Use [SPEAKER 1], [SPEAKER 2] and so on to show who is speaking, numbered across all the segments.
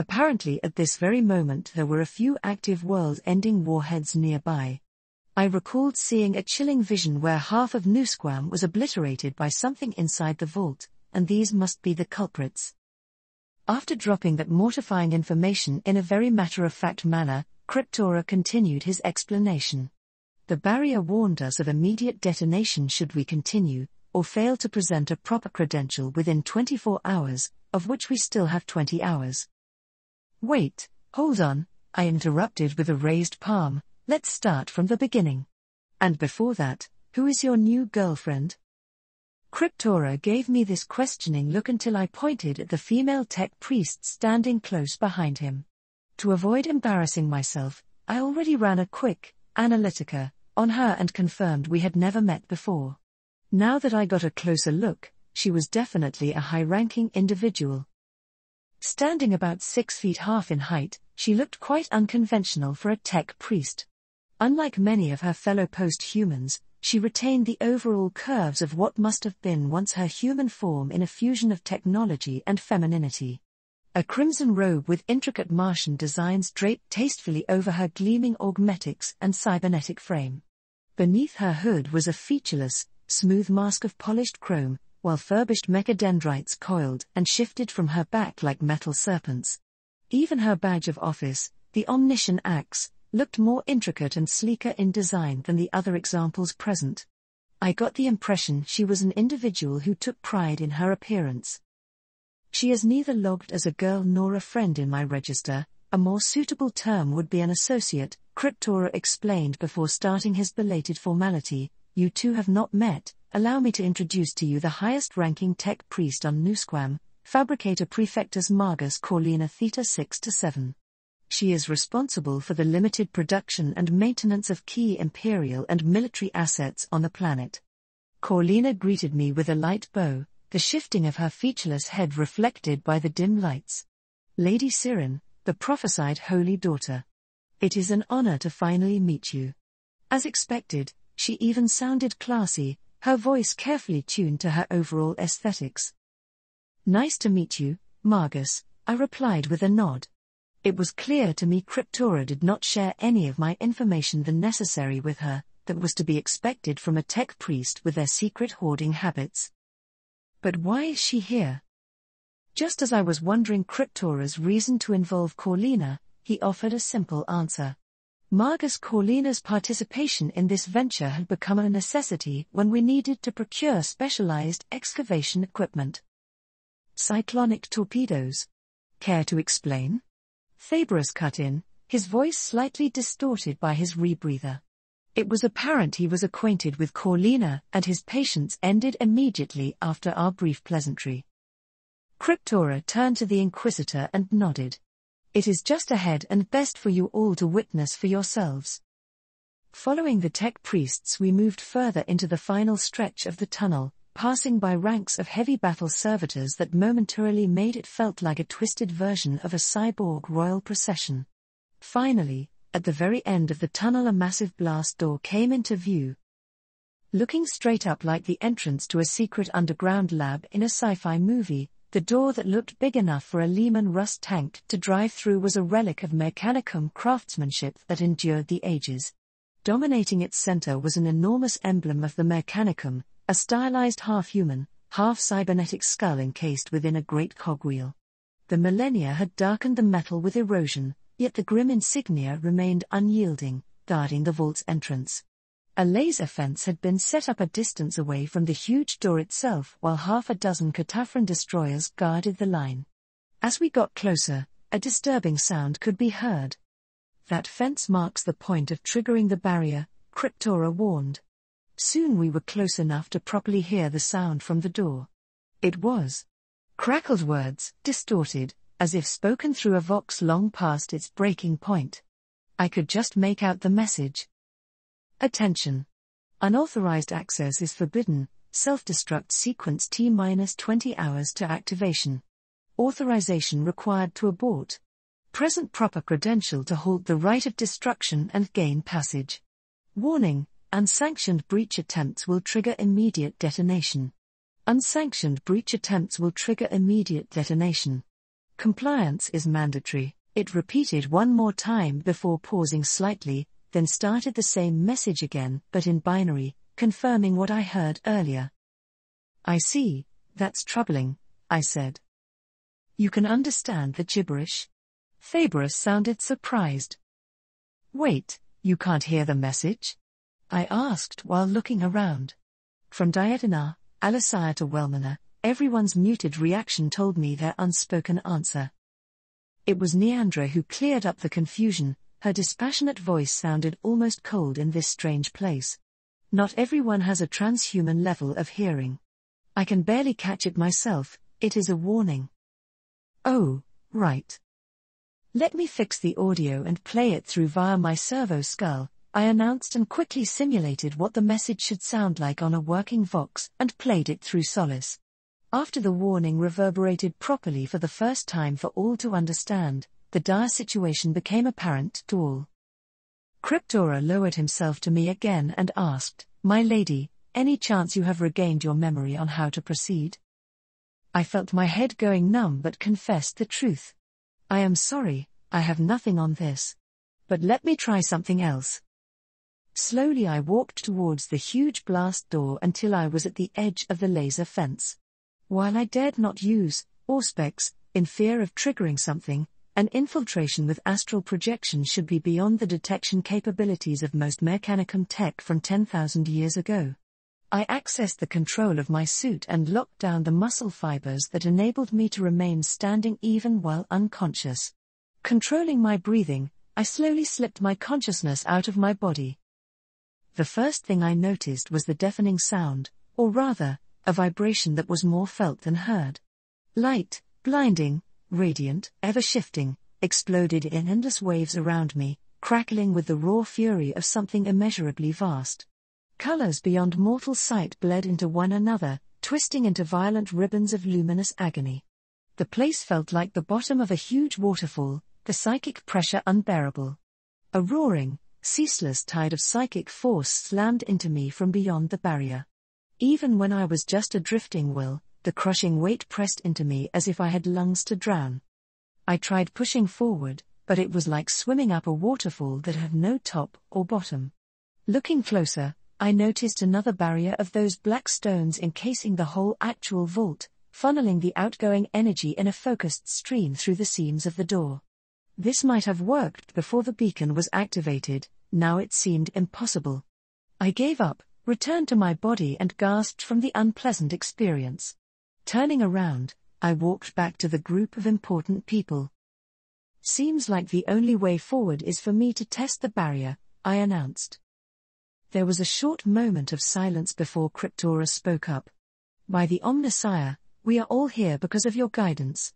[SPEAKER 1] Apparently at this very moment there were a few active world-ending warheads nearby. I recalled seeing a chilling vision where half of Nusquam was obliterated by something inside the vault, and these must be the culprits. After dropping that mortifying information in a very matter-of-fact manner, Cryptora continued his explanation. The barrier warned us of immediate detonation should we continue, or fail to present a proper credential within 24 hours, of which we still have 20 hours. Wait, hold on, I interrupted with a raised palm, let's start from the beginning. And before that, who is your new girlfriend? Cryptora gave me this questioning look until I pointed at the female tech priest standing close behind him. To avoid embarrassing myself, I already ran a quick analytica on her and confirmed we had never met before. Now that I got a closer look, she was definitely a high-ranking individual. Standing about 6 feet half in height, she looked quite unconventional for a tech priest. Unlike many of her fellow post-humans, she retained the overall curves of what must have been once her human form in a fusion of technology and femininity. A crimson robe with intricate Martian designs draped tastefully over her gleaming augmetics and cybernetic frame. Beneath her hood was a featureless, smooth mask of polished chrome, while furbished mechadendrites coiled and shifted from her back like metal serpents. Even her badge of office, the Omniscient Axe, looked more intricate and sleeker in design than the other examples present. I got the impression she was an individual who took pride in her appearance. She is neither logged as a girl nor a friend in my register, a more suitable term would be an associate, Cryptora explained before starting his belated formality. You two have not met, allow me to introduce to you the highest-ranking tech priest on Nusquam, Fabricator Prefectus Magus Corlina Theta 6-7. She is responsible for the limited production and maintenance of key imperial and military assets on the planet. Corlina greeted me with a light bow, the shifting of her featureless head reflected by the dim lights. Lady Sirin, the prophesied holy daughter. It is an honor to finally meet you. As expected, she even sounded classy, her voice carefully tuned to her overall aesthetics. Nice to meet you, Magus, I replied with a nod. It was clear to me Cryptora did not share any of my information the necessary with her, that was to be expected from a tech priest with their secret hoarding habits. But why is she here? Just as I was wondering Cryptora's reason to involve Corlina, he offered a simple answer. Magus Corlina's participation in this venture had become a necessity when we needed to procure specialized excavation equipment. Cyclonic torpedoes. Care to explain? Thabrus cut in, his voice slightly distorted by his rebreather. It was apparent he was acquainted with Corlina, and his patience ended immediately after our brief pleasantry. Cryptora turned to the Inquisitor and nodded. It is just ahead and best for you all to witness for yourselves. Following the tech priests, we moved further into the final stretch of the tunnel, passing by ranks of heavy battle servitors that momentarily made it felt like a twisted version of a cyborg royal procession. Finally, at the very end of the tunnel, a massive blast door came into view. Looking straight up like the entrance to a secret underground lab in a sci-fi movie, the door that looked big enough for a Lehman Russ tank to drive through was a relic of Mechanicum craftsmanship that endured the ages. Dominating its center was an enormous emblem of the Mechanicum, a stylized half-human, half-cybernetic skull encased within a great cogwheel. The millennia had darkened the metal with erosion, yet the grim insignia remained unyielding, guarding the vault's entrance. A laser fence had been set up a distance away from the huge door itself, while half a dozen Cataphren destroyers guarded the line. As we got closer, a disturbing sound could be heard. That fence marks the point of triggering the barrier, Cryptora warned. Soon we were close enough to properly hear the sound from the door. It was crackled words, distorted, as if spoken through a vox long past its breaking point. I could just make out the message. Attention! Unauthorized access is forbidden, self-destruct sequence T-20 hours to activation. Authorization required to abort. Present proper credential to halt the right of destruction and gain passage. Warning, unsanctioned breach attempts will trigger immediate detonation. Unsanctioned breach attempts will trigger immediate detonation. Compliance is mandatory, it repeated one more time before pausing slightly, then started the same message again, but in binary, confirming what I heard earlier. I see, that's troubling, I said. You can understand the gibberish? Phaebrus sounded surprised. Wait, you can't hear the message? I asked while looking around. From Dietina, Alisaya to Wellmanor, everyone's muted reaction told me their unspoken answer. It was Neandra who cleared up the confusion. Her dispassionate voice sounded almost cold in this strange place. Not everyone has a transhuman level of hearing. I can barely catch it myself, it is a warning. Oh, right. Let me fix the audio and play it through via my servo skull, I announced and quickly simulated what the message should sound like on a working Vox and played it through Solace. After the warning reverberated properly for the first time for all to understand, the dire situation became apparent to all. Cryptora lowered himself to me again and asked, "My lady, any chance you have regained your memory on how to proceed?" I felt my head going numb but confessed the truth. I am sorry, I have nothing on this. But let me try something else. Slowly I walked towards the huge blast door until I was at the edge of the laser fence. While I dared not use Auspex, in fear of triggering something, an infiltration with astral projection should be beyond the detection capabilities of most Mechanicum tech from 10,000 years ago. I accessed the control of my suit and locked down the muscle fibers that enabled me to remain standing even while unconscious. Controlling my breathing, I slowly slipped my consciousness out of my body. The first thing I noticed was the deafening sound, or rather, a vibration that was more felt than heard. Light, blinding, radiant, ever-shifting, exploded in endless waves around me, crackling with the raw fury of something immeasurably vast. Colors beyond mortal sight bled into one another, twisting into violent ribbons of luminous agony. The place felt like the bottom of a huge waterfall, the psychic pressure unbearable. A roaring, ceaseless tide of psychic force slammed into me from beyond the barrier. Even when I was just a drifting will, the crushing weight pressed into me as if I had lungs to drown. I tried pushing forward, but it was like swimming up a waterfall that had no top or bottom. Looking closer, I noticed another barrier of those black stones encasing the whole actual vault, funneling the outgoing energy in a focused stream through the seams of the door. This might have worked before the beacon was activated, now it seemed impossible. I gave up, returned to my body and gasped from the unpleasant experience. Turning around, I walked back to the group of important people. "Seems like the only way forward is for me to test the barrier," I announced. There was a short moment of silence before Cryptora spoke up. "By the Omnissiah, we are all here because of your guidance.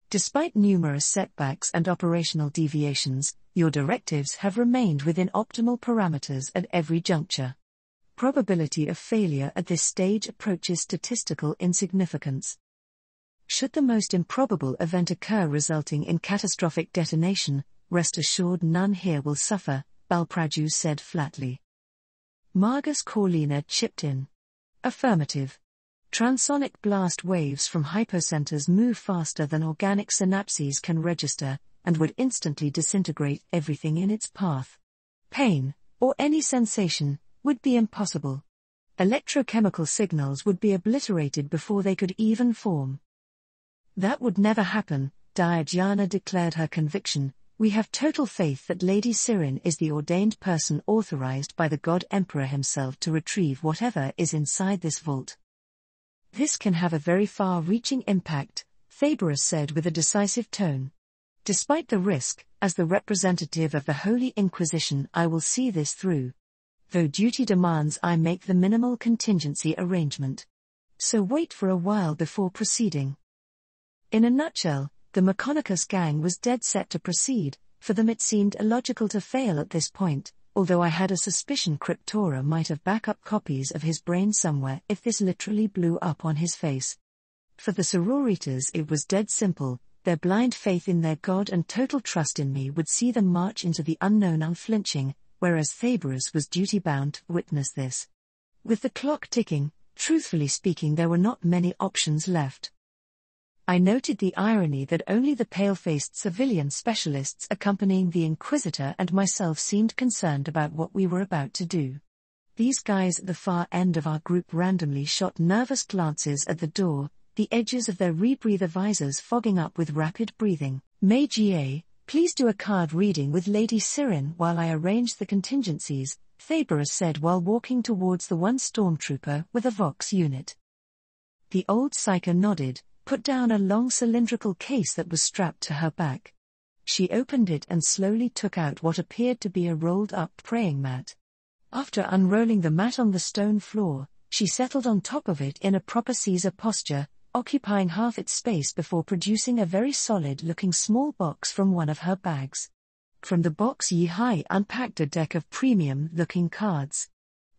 [SPEAKER 1] Despite numerous setbacks and operational deviations, your directives have remained within optimal parameters at every juncture. Probability of failure at this stage approaches statistical insignificance. Should the most improbable event occur resulting in catastrophic detonation, rest assured none here will suffer," Balpraju said flatly. Margus Corlina chipped in. "Affirmative. Transonic blast waves from hypocenters move faster than organic synapses can register, and would instantly disintegrate everything in its path. Pain, or any sensation, would be impossible. Electrochemical signals would be obliterated before they could even form." "That would never happen," Diana declared her conviction. "We have total faith that Lady Sirin is the ordained person authorized by the God Emperor himself to retrieve whatever is inside this vault." "This can have a very far-reaching impact," Phaebrus said with a decisive tone. "Despite the risk, as the representative of the Holy Inquisition I will see this through. Though duty demands I make the minimal contingency arrangement. So wait for a while before proceeding." In a nutshell, the Mechonicus gang was dead set to proceed. For them it seemed illogical to fail at this point, although I had a suspicion Cryptora might have backup copies of his brain somewhere if this literally blew up on his face. For the sororitas it was dead simple. Their blind faith in their god and total trust in me would see them march into the unknown unflinching, whereas Phaebrus was duty-bound to witness this. With the clock ticking, truthfully speaking there were not many options left. I noted the irony that only the pale-faced civilian specialists accompanying the Inquisitor and myself seemed concerned about what we were about to do. These guys at the far end of our group randomly shot nervous glances at the door, the edges of their rebreather visors fogging up with rapid breathing. "May GA, please do a card reading with Lady Sirin while I arrange the contingencies," Thaberus said while walking towards the one stormtrooper with a Vox unit. The old psyker nodded, put down a long cylindrical case that was strapped to her back. She opened it and slowly took out what appeared to be a rolled-up praying mat. After unrolling the mat on the stone floor, she settled on top of it in a proper Caesar posture, occupying half its space before producing a very solid-looking small box from one of her bags. From the box Yi-Hai unpacked a deck of premium-looking cards.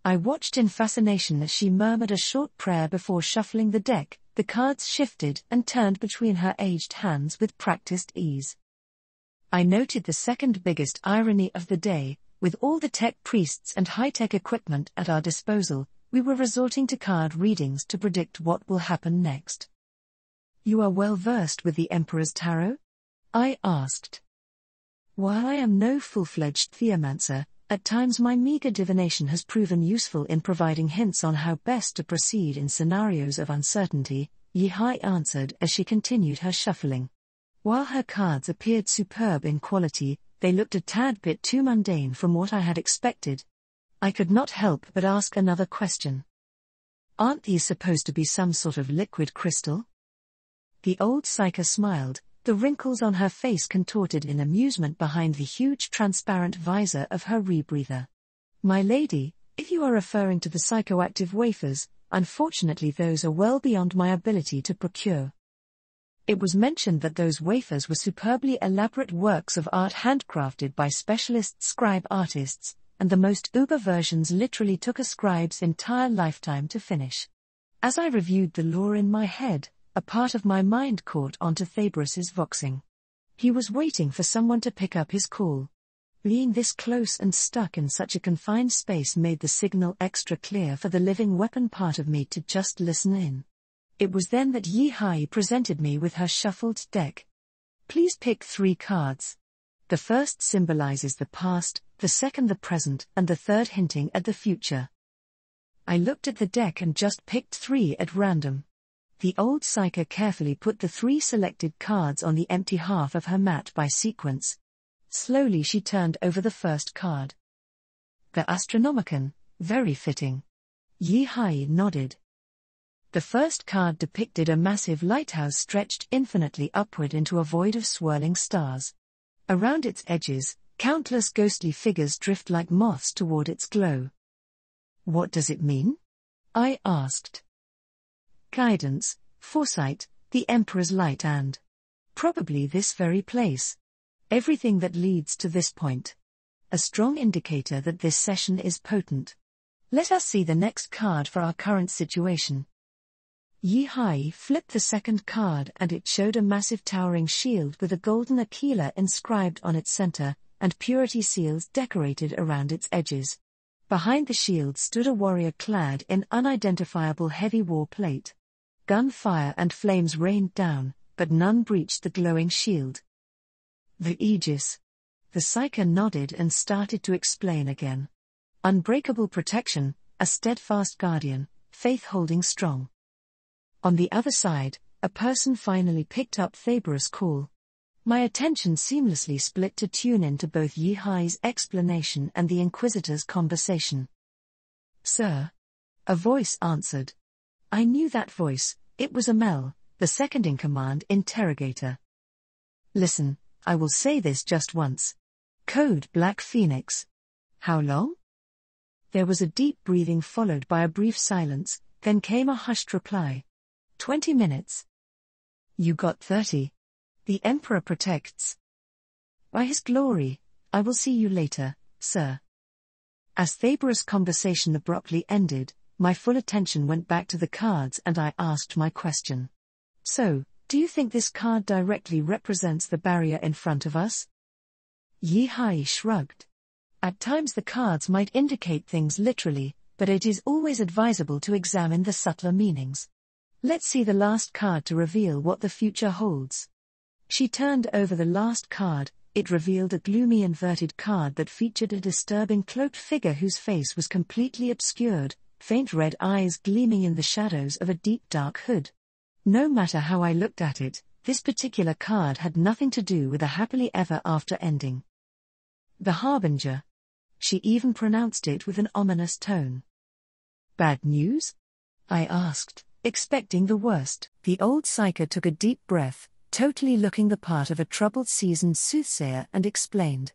[SPEAKER 1] I watched in fascination as she murmured a short prayer before shuffling the deck. The cards shifted and turned between her aged hands with practiced ease. I noted the second biggest irony of the day. With all the tech priests and high-tech equipment at our disposal, we were resorting to card readings to predict what will happen next. "You are well versed with the Emperor's Tarot?" I asked. While I am no full-fledged theomancer, at times my meager divination has proven useful in providing hints on how best to proceed in scenarios of uncertainty, Yi-Hai answered as she continued her shuffling. While her cards appeared superb in quality, they looked a tad bit too mundane from what I had expected. I could not help but ask another question. "Aren't these supposed to be some sort of liquid crystal?" The old psyker smiled, the wrinkles on her face contorted in amusement behind the huge transparent visor of her rebreather. "My lady, if you are referring to the psychoactive wafers, unfortunately those are well beyond my ability to procure." It was mentioned that those wafers were superbly elaborate works of art handcrafted by specialist scribe artists, and the most uber versions literally took a scribe's entire lifetime to finish. As I reviewed the lore in my head, a part of my mind caught onto Thaberus's voxing. He was waiting for someone to pick up his call. Being this close and stuck in such a confined space made the signal extra clear for the living weapon part of me to just listen in. It was then that Yi-Hai presented me with her shuffled deck. "Please pick 3 cards. The first symbolizes the past, the second the present, and the third hinting at the future." I looked at the deck and just picked 3 at random. The old psyker carefully put the 3 selected cards on the empty half of her mat by sequence. Slowly she turned over the first card. "The Astronomicon, very fitting." Yi-Hai nodded. The first card depicted a massive lighthouse stretched infinitely upward into a void of swirling stars. Around its edges, countless ghostly figures drift like moths toward its glow. "What does it mean?" I asked. "Guidance, foresight, the Emperor's light and probably this very place. Everything that leads to this point. A strong indicator that this session is potent. Let us see the next card for our current situation." Yi-Hai flipped the second card and it showed a massive towering shield with a golden Aquila inscribed on its center, and purity seals decorated around its edges. Behind the shield stood a warrior clad in unidentifiable heavy war plate. Gunfire and flames rained down, but none breached the glowing shield. "The Aegis." The psyker nodded and started to explain again. "Unbreakable protection, a steadfast guardian, faith holding strong." On the other side, a person finally picked up Thaberus' call. My attention seamlessly split to tune in to both Yi-Hai's explanation and the Inquisitor's conversation. "Sir?" A voice answered. I knew that voice, it was Amel, the second-in-command interrogator. "Listen, I will say this just once. Code Black Phoenix. How long?" There was a deep breathing followed by a brief silence, then came a hushed reply. 20 minutes. "You got 30. The Emperor protects. By his glory, I will see you later, sir." As Thaberus' conversation abruptly ended, my full attention went back to the cards and I asked my question. "So, do you think this card directly represents the barrier in front of us?" Yi-Hai shrugged. "At times the cards might indicate things literally, but it is always advisable to examine the subtler meanings. Let's see the last card to reveal what the future holds. She turned over the last card. It revealed a gloomy inverted card that featured a disturbing cloaked figure whose face was completely obscured, faint red eyes gleaming in the shadows of a deep dark hood. No matter how I looked at it, this particular card had nothing to do with a happily ever after ending. The Harbinger. She even pronounced it with an ominous tone. Bad news? I asked, expecting the worst. The old psyker took a deep breath, totally looking the part of a troubled seasoned soothsayer, and explained.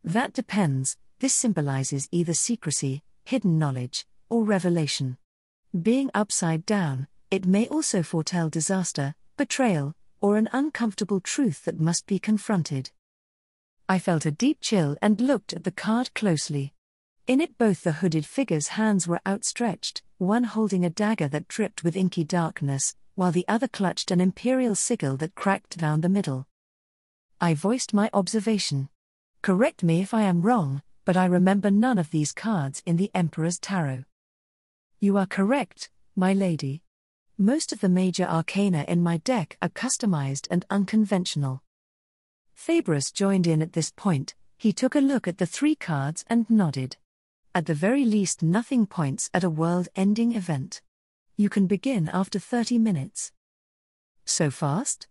[SPEAKER 1] That depends. This symbolizes either secrecy, hidden knowledge, or revelation. Being upside down, it may also foretell disaster, betrayal, or an uncomfortable truth that must be confronted. I felt a deep chill and looked at the card closely. In it both the hooded figure's hands were outstretched, one holding a dagger that dripped with inky darkness, while the other clutched an imperial sigil that cracked down the middle. I voiced my observation. Correct me if I am wrong, but I remember none of these cards in the Emperor's Tarot. You are correct, my lady. Most of the major arcana in my deck are customized and unconventional. Fabris joined in at this point. He took a look at the 3 cards and nodded. At the very least, nothing points at a world-ending event. You can begin after 30 minutes. So fast?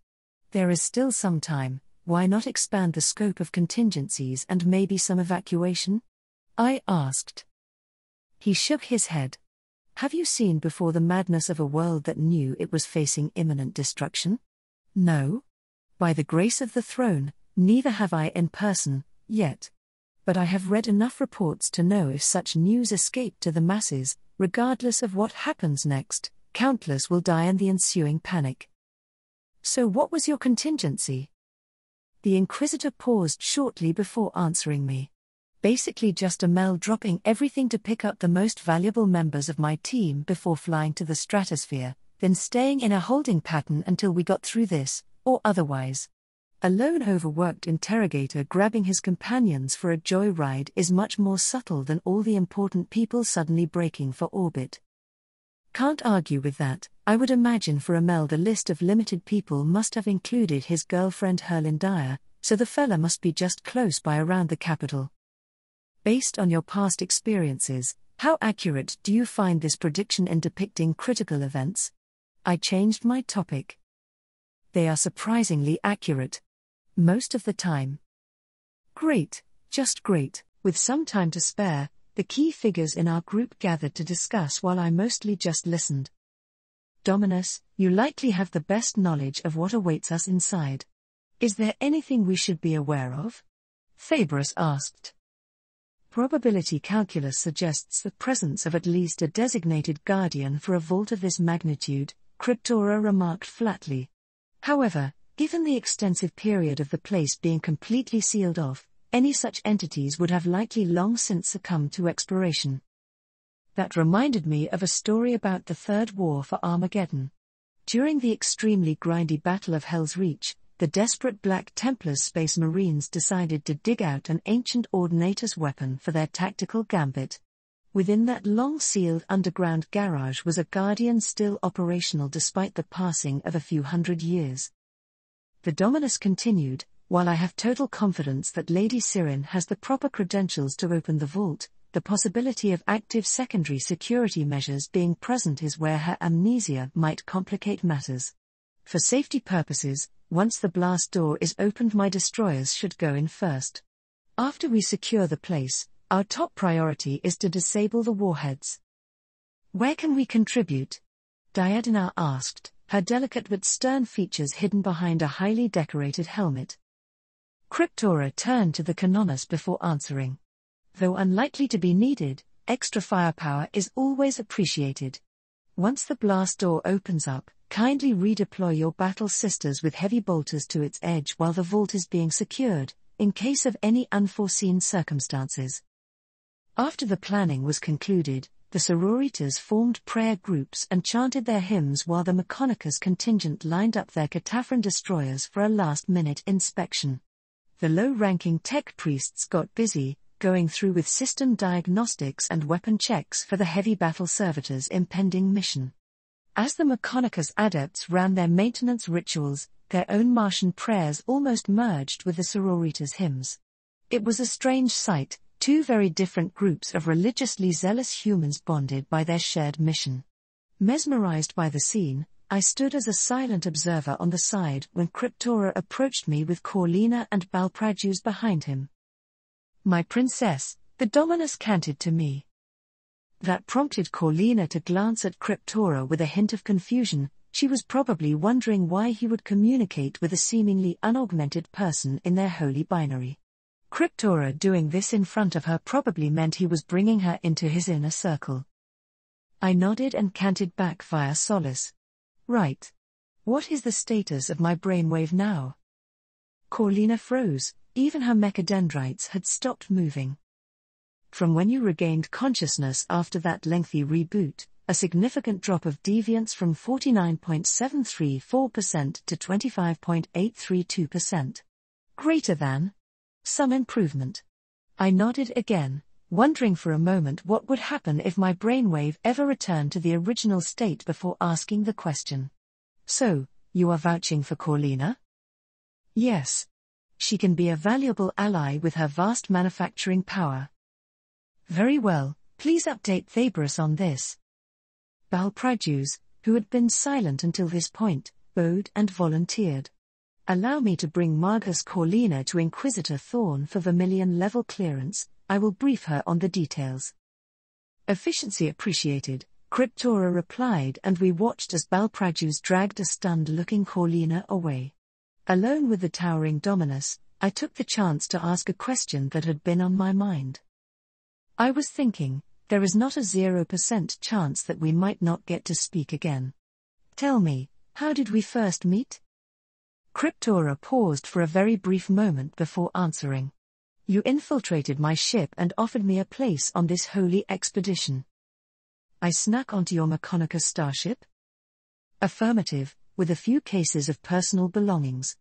[SPEAKER 1] There is still some time. Why not expand the scope of contingencies and maybe some evacuation? I asked. He shook his head. Have you seen before the madness of a world that knew it was facing imminent destruction? No. By the grace of the throne, neither have I in person, yet. But I have read enough reports to know if such news escape to the masses, regardless of what happens next, countless will die in the ensuing panic. So what was your contingency? The Inquisitor paused shortly before answering me. Basically just Amel dropping everything to pick up the most valuable members of my team before flying to the stratosphere, then staying in a holding pattern until we got through this, or otherwise. A lone overworked interrogator grabbing his companions for a joyride is much more subtle than all the important people suddenly breaking for orbit. Can't argue with that. I would imagine for Amel the list of limited people must have included his girlfriend Herlin Dyer, so the fella must be just close by around the capital. Based on your past experiences, how accurate do you find this prediction in depicting critical events? I changed my topic. They are surprisingly accurate. Most of the time. Great, just great. With some time to spare, the key figures in our group gathered to discuss while I mostly just listened. Dominus, you likely have the best knowledge of what awaits us inside. Is there anything we should be aware of? Fabris asked. Probability calculus suggests the presence of at least a designated guardian for a vault of this magnitude, Cryptora remarked flatly. However, given the extensive period of the place being completely sealed off, any such entities would have likely long since succumbed to exploration. That reminded me of a story about the Third War for Armageddon. During the extremely grindy Battle of Hell's Reach, the desperate Black Templars Space Marines decided to dig out an ancient Ordinator's weapon for their tactical gambit. Within that long-sealed underground garage was a Guardian still operational despite the passing of a few hundred years. The Dominus continued, while I have total confidence that Lady Sirin has the proper credentials to open the vault, the possibility of active secondary security measures being present is where her amnesia might complicate matters. For safety purposes, once the blast door is opened, my destroyers should go in first. After we secure the place, our top priority is to disable the warheads. Where can we contribute? Diadina asked, her delicate but stern features hidden behind a highly decorated helmet. Cryptora turned to the Canonus before answering. Though unlikely to be needed, extra firepower is always appreciated. Once the blast door opens up, kindly redeploy your battle sisters with heavy bolters to its edge while the vault is being secured, in case of any unforeseen circumstances. After the planning was concluded, the sororitas formed prayer groups and chanted their hymns while the Mechonicus contingent lined up their Cataphren destroyers for a last-minute inspection. The low-ranking tech priests got busy, going through with system diagnostics and weapon checks for the heavy battle servitors' impending mission. As the Mechonicus adepts ran their maintenance rituals, their own Martian prayers almost merged with the Sororitas' hymns. It was a strange sight, two very different groups of religiously zealous humans bonded by their shared mission. Mesmerized by the scene, I stood as a silent observer on the side when Cryptora approached me with Corlina and Balpragius behind him. "My princess," the Dominus canted to me. That prompted Corlina to glance at Cryptora with a hint of confusion. She was probably wondering why he would communicate with a seemingly unaugmented person in their holy binary. Cryptora doing this in front of her probably meant he was bringing her into his inner circle. I nodded and canted back via solace. "Right. What is the status of my brainwave now?" Corlina froze, even her mechadendrites had stopped moving. "From when you regained consciousness after that lengthy reboot, a significant drop of deviance from 49.734% to 25.832%. Greater than? Some improvement." I nodded again, wondering for a moment what would happen if my brainwave ever returned to the original state before asking the question. "So, you are vouching for Corlina?" "Yes. She can be a valuable ally with her vast manufacturing power." "Very well, please update Thabris on this." Balpragius, who had been silent until this point, bowed and volunteered. "Allow me to bring Margus Corlina to Inquisitor Thorn for Vermilion-level clearance. I will brief her on the details." "Efficiency appreciated," Cryptora replied, and we watched as Balpragius dragged a stunned-looking Corlina away. Alone with the towering Dominus, I took the chance to ask a question that had been on my mind. I was thinking, there is not a 0% chance that we might not get to speak again. "Tell me, how did we first meet?" Cryptora paused for a very brief moment before answering. "You infiltrated my ship and offered me a place on this holy expedition." "I snuck onto your Mechonicus starship?" "Affirmative, with a few cases of personal belongings."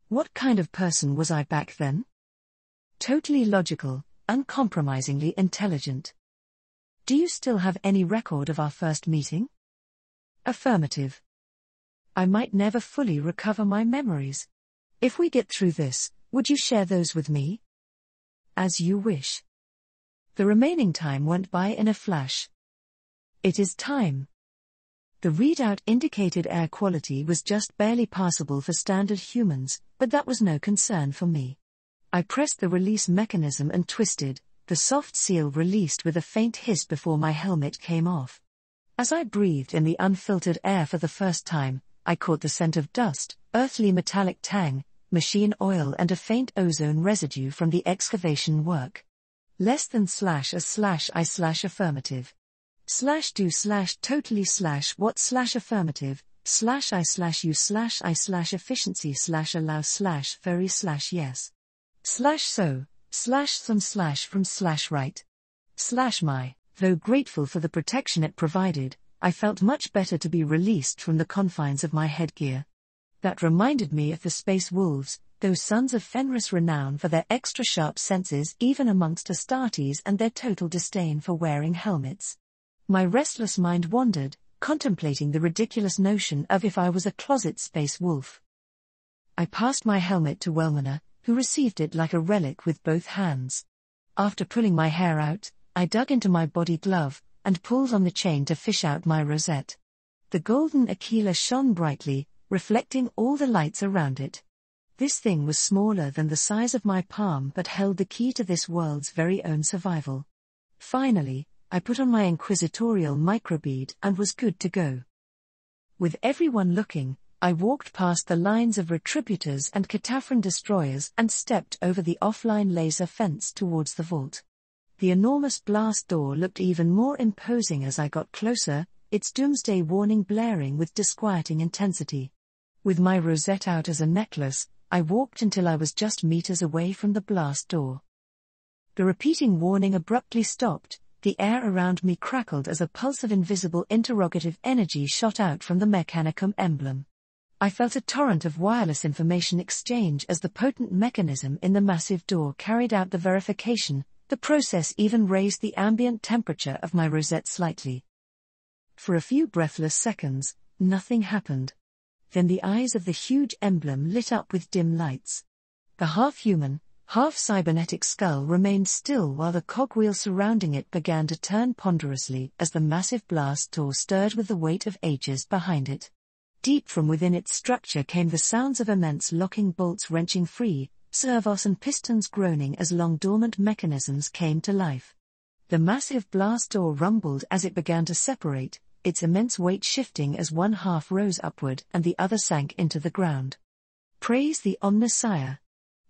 [SPEAKER 1] "What kind of person was I back then?" "Totally logical, uncompromisingly intelligent." "Do you still have any record of our first meeting?" "Affirmative." "I might never fully recover my memories. If we get through this, would you share those with me?" "As you wish." The remaining time went by in a flash. "It is time." The readout indicated air quality was just barely passable for standard humans, but that was no concern for me. I pressed the release mechanism and twisted. The soft seal released with a faint hiss before my helmet came off. As I breathed in the unfiltered air for the first time, I caught the scent of dust, earthly metallic tang, machine oil and a faint ozone residue from the excavation work. Less than /a/I/affirmative. /do/totally/what/affirmative, /I/u/I/efficiency/allow/very/yes. /so/some/from/right. /my, though grateful for the protection it provided, I felt much better to be released from the confines of my headgear. That reminded me of the Space Wolves, those sons of Fenris renown for their extra-sharp senses even amongst Astartes and their total disdain for wearing helmets. My restless mind wandered, contemplating the ridiculous notion of if I was a closet space wolf. I passed my helmet to Wellmanor, who received it like a relic with both hands. After pulling my hair out, I dug into my body glove, and pulled on the chain to fish out my rosette. The golden Aquila shone brightly, reflecting all the lights around it. This thing was smaller than the size of my palm but held the key to this world's very own survival. Finally, I put on my inquisitorial microbead and was good to go. With everyone looking, I walked past the lines of retributors and Cataphran destroyers and stepped over the offline laser fence towards the vault. The enormous blast door looked even more imposing as I got closer, its doomsday warning blaring with disquieting intensity. With my rosette out as a necklace, I walked until I was just meters away from the blast door. The repeating warning abruptly stopped. The air around me crackled as a pulse of invisible interrogative energy shot out from the Mechanicum emblem. I felt a torrent of wireless information exchange as the potent mechanism in the massive door carried out the verification. The process even raised the ambient temperature of my rosette slightly. For a few breathless seconds, nothing happened. Then the eyes of the huge emblem lit up with dim lights. The half-human, half-cybernetic skull remained still while the cogwheel surrounding it began to turn ponderously as the massive blast door stirred with the weight of ages behind it. Deep from within its structure came the sounds of immense locking bolts wrenching free, servos and pistons groaning as long-dormant mechanisms came to life. The massive blast door rumbled as it began to separate, its immense weight shifting as one half rose upward and the other sank into the ground. Praise the Omnissiah!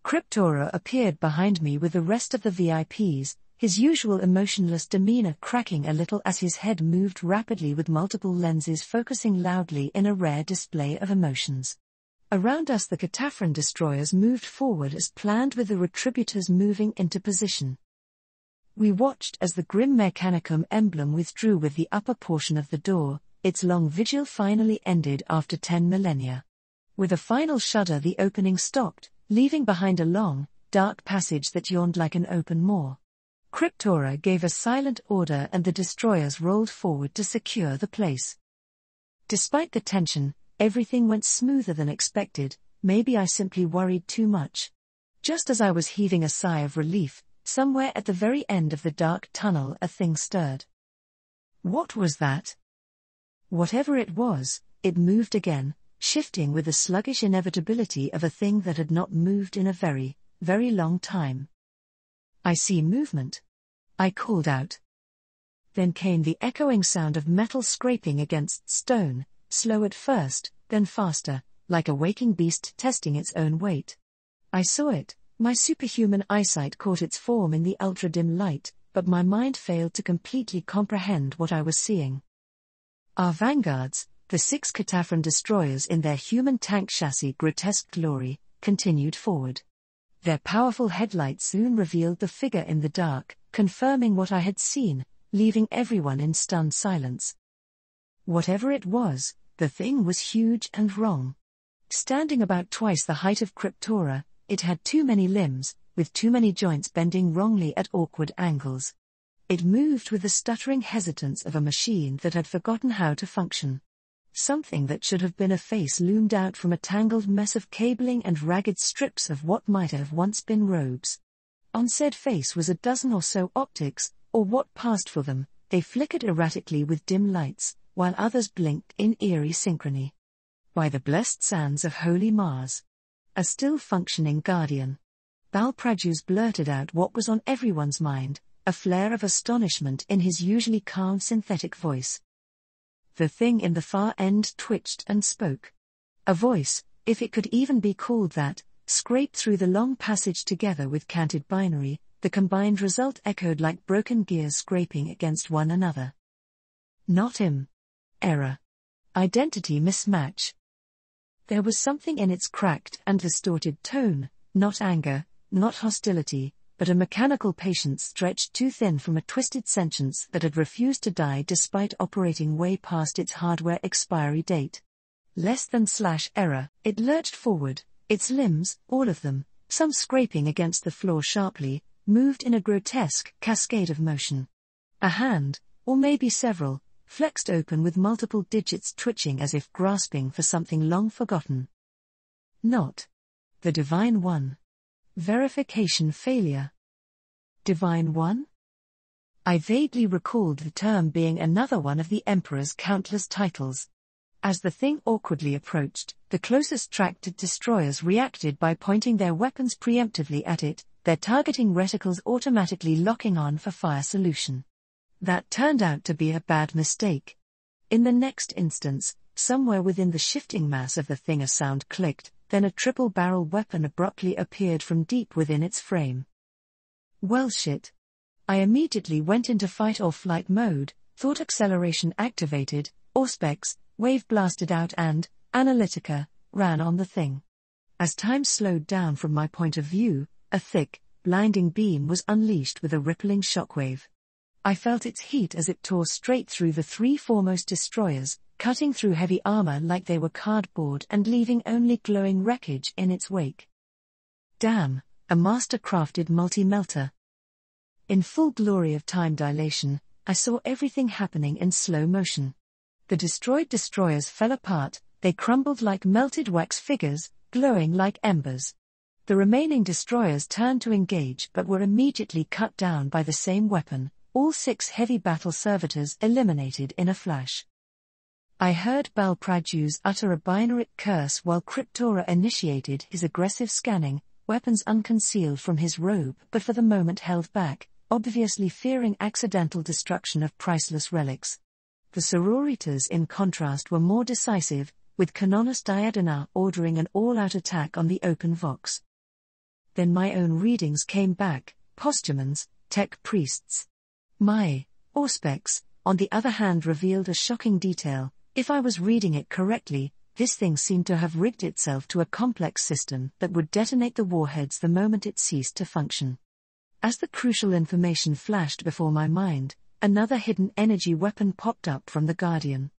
[SPEAKER 1] Cryptora appeared behind me with the rest of the VIPs, his usual emotionless demeanor cracking a little as his head moved rapidly with multiple lenses focusing loudly in a rare display of emotions. Around us the Kataphron destroyers moved forward as planned with the Retributors moving into position. We watched as the grim Mechanicum emblem withdrew with the upper portion of the door, its long vigil finally ended after 10 millennia. With a final shudder the opening stopped, leaving behind a long, dark passage that yawned like an open maw. Cryptora gave a silent order and the destroyers rolled forward to secure the place. Despite the tension, everything went smoother than expected. Maybe I simply worried too much. Just as I was heaving a sigh of relief, somewhere at the very end of the dark tunnel a thing stirred. What was that? Whatever it was, it moved again, shifting with the sluggish inevitability of a thing that had not moved in a very, very long time. I see movement. I called out. Then came the echoing sound of metal scraping against stone, slow at first, then faster, like a waking beast testing its own weight. I saw it, my superhuman eyesight caught its form in the ultra-dim light, but my mind failed to completely comprehend what I was seeing. Our vanguards, the 6 Kataphron destroyers in their human tank chassis grotesque glory, continued forward. Their powerful headlights soon revealed the figure in the dark, confirming what I had seen, leaving everyone in stunned silence. Whatever it was, the thing was huge and wrong. Standing about twice the height of Cryptora, it had too many limbs, with too many joints bending wrongly at awkward angles. It moved with the stuttering hesitance of a machine that had forgotten how to function. Something that should have been a face loomed out from a tangled mess of cabling and ragged strips of what might have once been robes. On said face was a dozen or so optics, or what passed for them. They flickered erratically with dim lights, while others blinked in eerie synchrony. By the blessed sands of Holy Mars. A still-functioning guardian. Balpragus blurted out what was on everyone's mind, a flare of astonishment in his usually calm synthetic voice. The thing in the far end twitched and spoke. A voice, if it could even be called that, scraped through the long passage together with canted binary. The combined result echoed like broken gears scraping against one another. Not him. Error. Identity mismatch. There was something in its cracked and distorted tone, not anger, not hostility, but a mechanical patience stretched too thin from a twisted sentience that had refused to die despite operating way past its hardware expiry date. Less than / error, it lurched forward, its limbs, all of them, some scraping against the floor sharply, moved in a grotesque cascade of motion. A hand, or maybe several, flexed open with multiple digits twitching as if grasping for something long forgotten. Not. The Divine One. Verification failure. Divine One? I vaguely recalled the term being another one of the Emperor's countless titles. As the thing awkwardly approached, the closest tracked destroyers reacted by pointing their weapons preemptively at it, their targeting reticles automatically locking on for fire solution. That turned out to be a bad mistake. In the next instance, somewhere within the shifting mass of the thing a sound clicked, then a triple-barrel weapon abruptly appeared from deep within its frame. Well shit. I immediately went into fight-or-flight mode, thought acceleration activated, Auspex, wave blasted out and, Analytica, ran on the thing. As time slowed down from my point of view, a thick, blinding beam was unleashed with a rippling shockwave. I felt its heat as it tore straight through the 3 foremost destroyers, cutting through heavy armor like they were cardboard and leaving only glowing wreckage in its wake. Damn, a master-crafted multi-melter. In full glory of time dilation, I saw everything happening in slow motion. The destroyed destroyers fell apart, they crumbled like melted wax figures, glowing like embers. The remaining destroyers turned to engage but were immediately cut down by the same weapon, all 6 heavy battle servitors eliminated in a flash. I heard Balpraju's utter a binary curse while Cryptora initiated his aggressive scanning, weapons unconcealed from his robe but for the moment held back, obviously fearing accidental destruction of priceless relics. The sororitas in contrast were more decisive, with Canonus Diadina ordering an all-out attack on the open vox. Then my own readings came back, postumans, tech priests. My Auspex, on the other hand, revealed a shocking detail. If I was reading it correctly, this thing seemed to have rigged itself to a complex system that would detonate the warheads the moment it ceased to function. As the crucial information flashed before my mind, another hidden energy weapon popped up from the Guardian.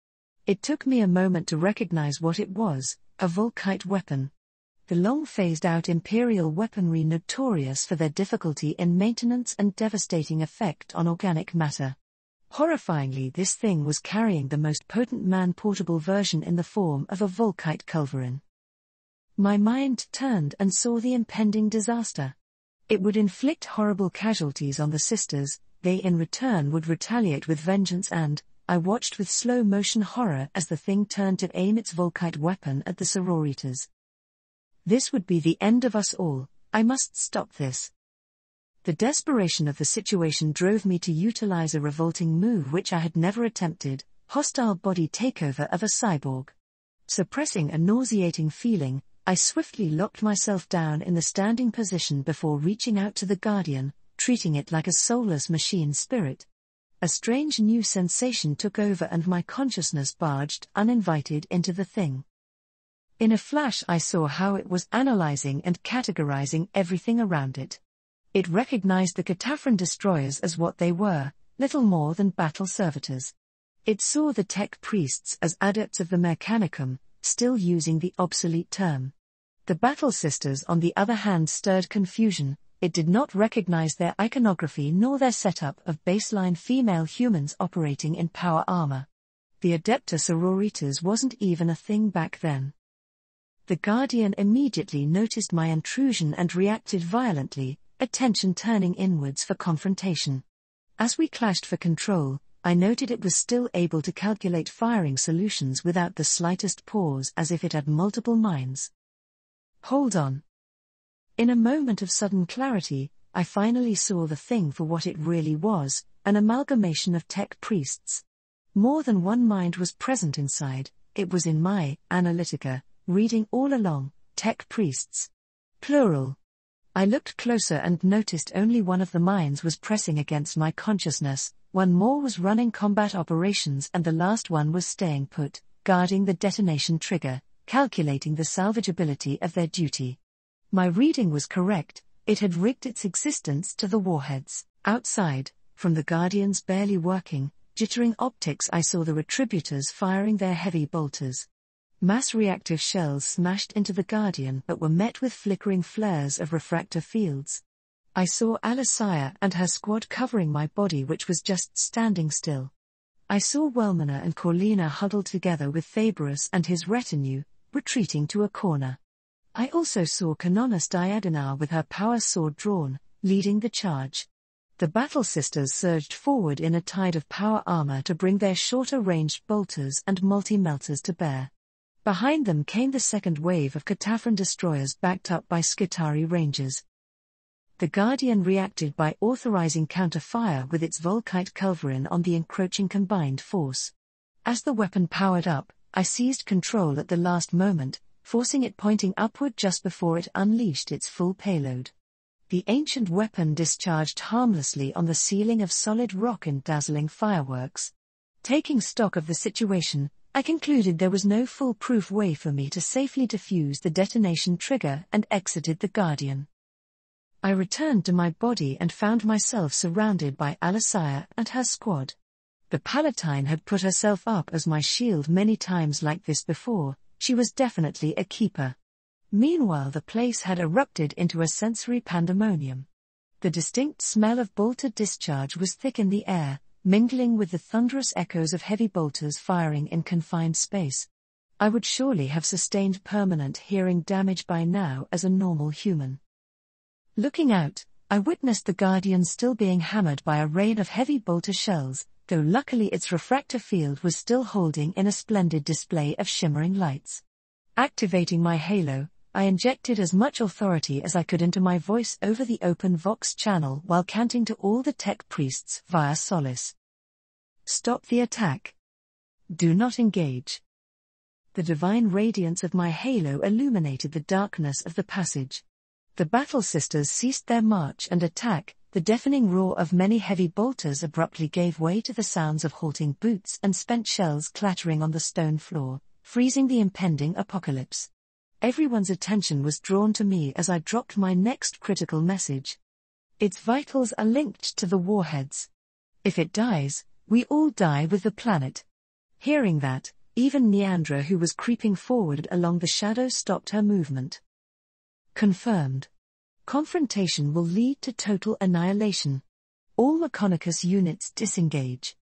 [SPEAKER 1] It took me a moment to recognize what it was, a Volkite weapon. The long phased-out Imperial weaponry notorious for their difficulty in maintenance and devastating effect on organic matter. Horrifyingly, this thing was carrying the most potent man-portable version in the form of a Volkite culverin. My mind turned and saw the impending disaster. It would inflict horrible casualties on the sisters, they in return would retaliate with vengeance, and I watched with slow-motion horror as the thing turned to aim its Volkite weapon at the sororitas. This would be the end of us all. I must stop this. The desperation of the situation drove me to utilize a revolting move which I had never attempted, hostile body takeover of a cyborg. Suppressing a nauseating feeling, I swiftly locked myself down in the standing position before reaching out to the Guardian, treating it like a soulless machine spirit. A strange new sensation took over and my consciousness barged uninvited into the thing. In a flash I saw how it was analyzing and categorizing everything around it. It recognized the Kataphran destroyers as what they were, little more than battle servitors. It saw the tech priests as adepts of the Mechanicum, still using the obsolete term. The battle sisters on the other hand stirred confusion. It did not recognize their iconography nor their setup of baseline female humans operating in power armor. The Adepta Sororitas wasn't even a thing back then. The Guardian immediately noticed my intrusion and reacted violently, attention turning inwards for confrontation. As we clashed for control, I noted it was still able to calculate firing solutions without the slightest pause, as if it had multiple minds. Hold on. In a moment of sudden clarity, I finally saw the thing for what it really was, an amalgamation of tech priests. More than one mind was present inside. It was in my Analytica, reading all along, tech priests. Plural. I looked closer and noticed only one of the minds was pressing against my consciousness, one more was running combat operations and the last one was staying put, guarding the detonation trigger, calculating the salvageability of their duty. My reading was correct, it had rigged its existence to the warheads. Outside, from the Guardian's barely working, jittering optics, I saw the Retributors firing their heavy bolters. Mass reactive shells smashed into the Guardian but were met with flickering flares of refractor fields. I saw Alisaya and her squad covering my body, which was just standing still. I saw Wellmana and Corlina huddled together with Faberus and his retinue, retreating to a corner. I also saw Canonus Diadina with her power sword drawn, leading the charge. The battle sisters surged forward in a tide of power armor to bring their shorter-ranged bolters and multi-melters to bear. Behind them came the second wave of Kataphran destroyers backed up by Skitarii Rangers. The Guardian reacted by authorizing counter-fire with its Volkite culverin on the encroaching combined force. As the weapon powered up, I seized control at the last moment, forcing it pointing upward just before it unleashed its full payload. The ancient weapon discharged harmlessly on the ceiling of solid rock in dazzling fireworks. Taking stock of the situation, I concluded there was no foolproof way for me to safely defuse the detonation trigger and exited the Guardian. I returned to my body and found myself surrounded by Alisaya and her squad. The Palatine had put herself up as my shield many times like this before. She was definitely a keeper. Meanwhile, the place had erupted into a sensory pandemonium. The distinct smell of bolter discharge was thick in the air, mingling with the thunderous echoes of heavy bolters firing in confined space. I would surely have sustained permanent hearing damage by now as a normal human. Looking out, I witnessed the Guardian still being hammered by a rain of heavy bolter shells, though luckily its refractor field was still holding in a splendid display of shimmering lights. Activating my halo, I injected as much authority as I could into my voice over the open Vox channel while canting to all the tech priests via Solace. Stop the attack. Do not engage. The divine radiance of my halo illuminated the darkness of the passage. The battle sisters ceased their march and attack, the deafening roar of many heavy bolters abruptly gave way to the sounds of halting boots and spent shells clattering on the stone floor, freezing the impending apocalypse. Everyone's attention was drawn to me as I dropped my next critical message. Its vitals are linked to the warheads. If it dies, we all die with the planet. Hearing that, even Neandra, who was creeping forward along the shadows, stopped her movement. Confirmed. Confrontation will lead to total annihilation. All Mechonicus units disengage.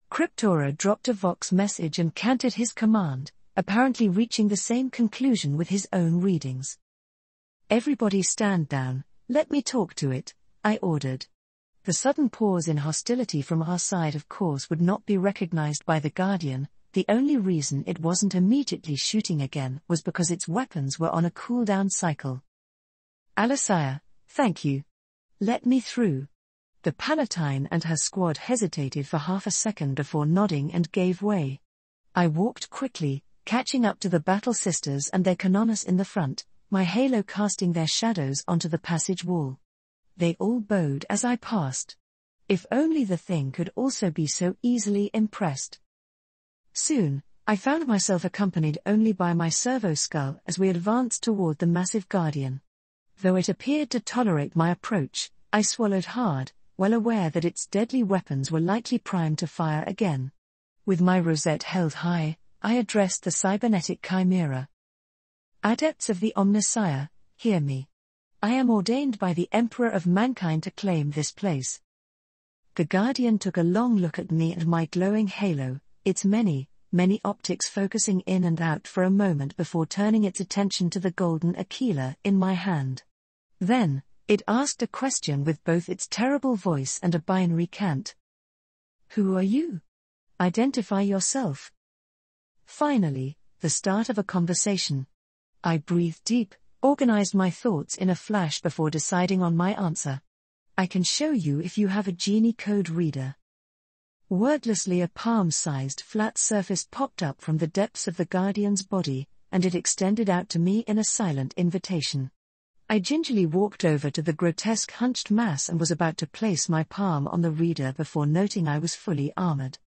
[SPEAKER 1] Cryptora dropped a Vox message and canted his command, apparently reaching the same conclusion with his own readings. Everybody stand down, let me talk to it, I ordered. The sudden pause in hostility from our side of course would not be recognized by the Guardian. The only reason it wasn't immediately shooting again was because its weapons were on a cooldown cycle. Alysia, thank you. Let me through. The Palatine and her squad hesitated for half a second before nodding and gave way. I walked quickly, catching up to the battle sisters and their Canonus in the front, my halo casting their shadows onto the passage wall. They all bowed as I passed. If only the thing could also be so easily impressed. Soon, I found myself accompanied only by my servo skull as we advanced toward the massive Guardian. Though it appeared to tolerate my approach, I swallowed hard, well aware that its deadly weapons were likely primed to fire again. With my rosette held high, I addressed the cybernetic chimera. Adepts of the Omnissiah, hear me. I am ordained by the Emperor of Mankind to claim this place. The Guardian took a long look at me and my glowing halo, its many optics focusing in and out for a moment before turning its attention to the golden Aquila in my hand. Then, it asked a question with both its terrible voice and a binary cant. Who are you? Identify yourself. Finally, the start of a conversation. I breathed deep, organized my thoughts in a flash before deciding on my answer. I can show you if you have a Genie code reader. Wordlessly, a palm-sized flat surface popped up from the depths of the Guardian's body, and it extended out to me in a silent invitation. I gingerly walked over to the grotesque hunched mass and was about to place my palm on the reader before noting I was fully armored.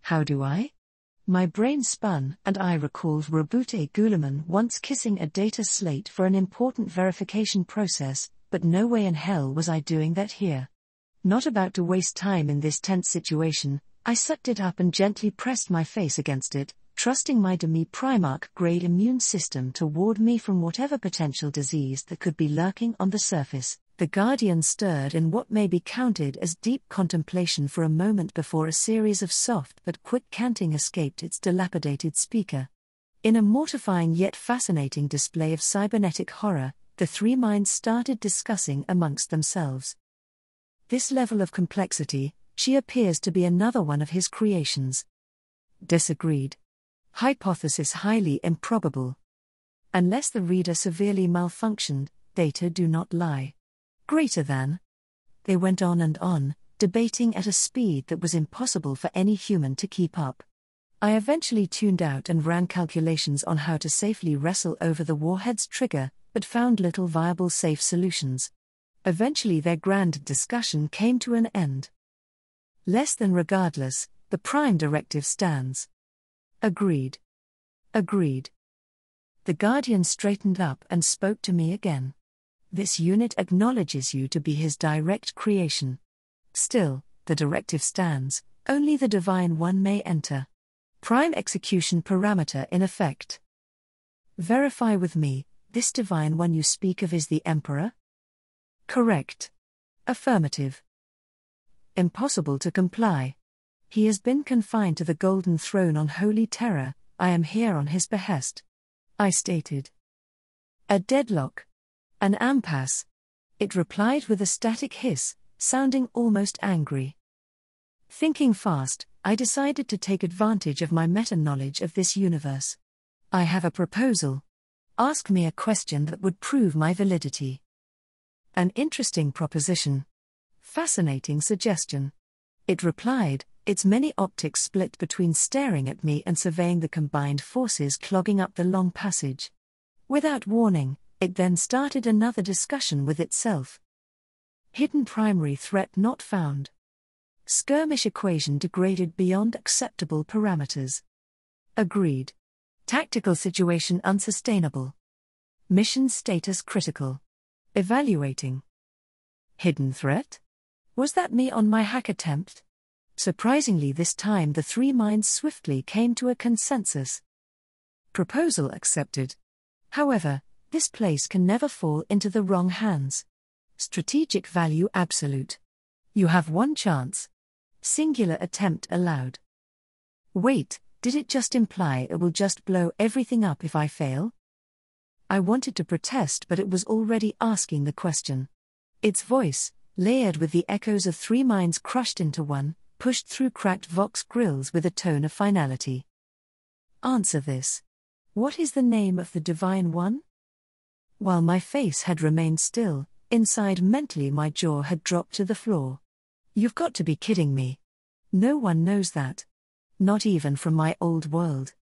[SPEAKER 1] How do I? My brain spun, and I recalled Rabute Guliman once kissing a data slate for an important verification process, but no way in hell was I doing that here. Not about to waste time in this tense situation, I sucked it up and gently pressed my face against it, trusting my Demi-Primarch-grade immune system to ward me from whatever potential disease that could be lurking on the surface. The Guardian stirred in what may be counted as deep contemplation for a moment before a series of soft but quick canting escaped its dilapidated speaker. In a mortifying yet fascinating display of cybernetic horror, the three minds started discussing amongst themselves. This level of complexity, she appears to be another one of his creations. Disagreed. Hypothesis highly improbable. Unless the reader severely malfunctioned, data do not lie. Greater than. They went on and on, debating at a speed that was impossible for any human to keep up. I eventually tuned out and ran calculations on how to safely wrestle over the warhead's trigger, but found little viable safe solutions. Eventually their grand discussion came to an end. Less than regardless, the Prime Directive stands. Agreed. Agreed. The Guardian straightened up and spoke to me again. This unit acknowledges you to be his direct creation. Still, the directive stands, only the Divine One may enter. Prime execution parameter in effect. Verify with me, this Divine One you speak of is the Emperor? Correct. Affirmative. Impossible to comply. He has been confined to the golden throne on holy terror. I am here on his behest. I stated. A deadlock. An impasse. It replied with a static hiss, sounding almost angry. Thinking fast, I decided to take advantage of my meta-knowledge of this universe. I have a proposal. Ask me a question that would prove my validity. An interesting proposition. Fascinating suggestion. It replied, its many optics split between staring at me and surveying the combined forces clogging up the long passage. Without warning, it then started another discussion with itself. Hidden primary threat not found. Skirmish equation degraded beyond acceptable parameters. Agreed. Tactical situation unsustainable. Mission status critical. Evaluating. Hidden threat? Was that me on my hack attempt? Surprisingly, this time the three minds swiftly came to a consensus. Proposal accepted. However, this place can never fall into the wrong hands. Strategic value absolute. You have one chance. Singular attempt allowed. Wait, did it just imply it will just blow everything up if I fail? I wanted to protest, but it was already asking the question. Its voice, layered with the echoes of three minds crushed into one, pushed through cracked vox grills with a tone of finality. Answer this. What is the name of the Divine One? While my face had remained still, inside mentally my jaw had dropped to the floor. You've got to be kidding me. No one knows that. Not even from my old world.